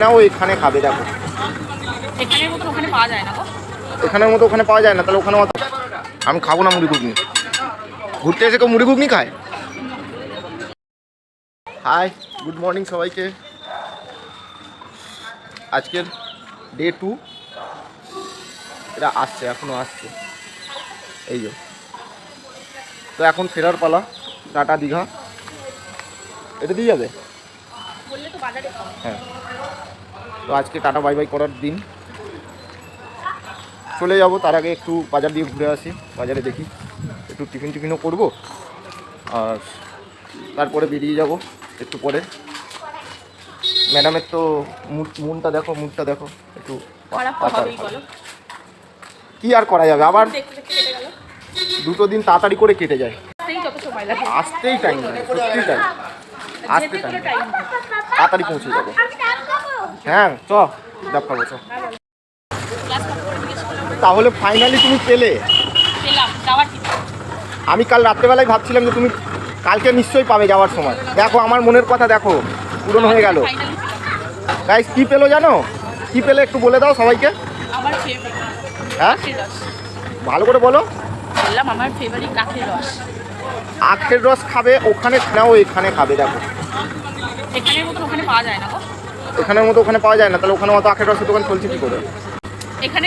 না ও এখানে খাবে দেখো। এখানের মতো ওখানে পাওয়া যায় না গো। এখানের মতো ওখানে পাওয়া যায় না, তাহলে ওখানে আমি খাবো না মুড়ি ঘুগনি। ঘুরতে এসে কেউ মুড়ি ঘুগনি খায়? হাই, গুড মর্নিং সবাইকে। আজকের ডে 2, এটা আসছে, এখনও আসছে এই যে। তো এখন ফেরার পালা, টাটা দীঘা। এটা দিয়ে যাবে? হ্যাঁ, তো আজকে টাটা বাই বাই করার দিন। চলে যাব, তার আগে একটু বাজার দিয়ে ঘুরে আসি। বাজারে দেখি একটু টিফিনও করবো, আর তারপরে বেরিয়ে যাব একটু পরে। ম্যাডামের তো মুডটা দেখো একটু। কি আর করা যাবে, আবার 2 দিন তাড়াতাড়ি করে কেটে যায়, আসতেই টাইম লাগে, সত্যি টাইম আসতে টাইম, তাড়াতাড়ি পৌঁছে যাবো। হ্যাঁ চ ডাব খাবো চ। তাহলে ফাইনালি তুমি পেলে? আমি কাল রাত্রেবেলায় ভাবছিলাম যে তুমি কালকে নিশ্চয়ই পাবে যাওয়ার সময়। দেখো আমার মনের কথা দেখো, পূরণ হয়ে গেল। গাইস কি পেলো জানো? কি পেলে একটু বলে দাও সবাইকে। হ্যাঁ ভালো করে বলো। আমার ফেভারিট আখের রস। আখের রস খাবে ওখানে না ও এখানে খাবে দেখো। এখানের মতো ওখানে পাওয়া যায় না গো। এখানের মতো ওখানে পাওয়া যায় না, তাহলে ওখানে অত আখের রসের দোকান চলছে কি করে? এখানে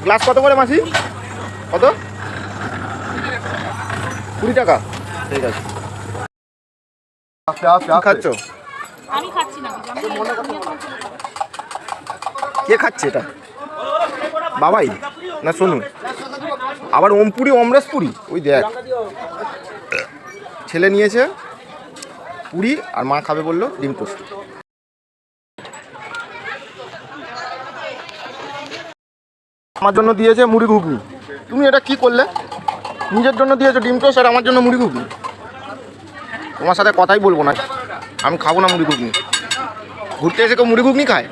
গ্লাস কত করে মাসি? কত? 20 টাকা। ঠিক আছে। খাচ্ছ? আমি খাচ্ছি না। কে খাচ্ছে এটা? বাবাই না সোনু? আবার ওমপুরি অমরেশপুরি, ওই দেখ ছেলে নিয়েছে পুরি, আর মা খাবে বললো ডিম টোস্ট। আমার জন্য দিয়েছে মুড়ি ঘুগনি। তুমি এটা কি করলে? নিজের জন্য দিয়েছো ডিম টোস্ট, আর আমার জন্য মুড়ি ঘুগনি। তোমার সাথে কথাই বলবো না, আমি খাবো না মুড়ি ঘুগনি। ঘুরতে এসে কেউ মুড়ি ঘুগনি খায়?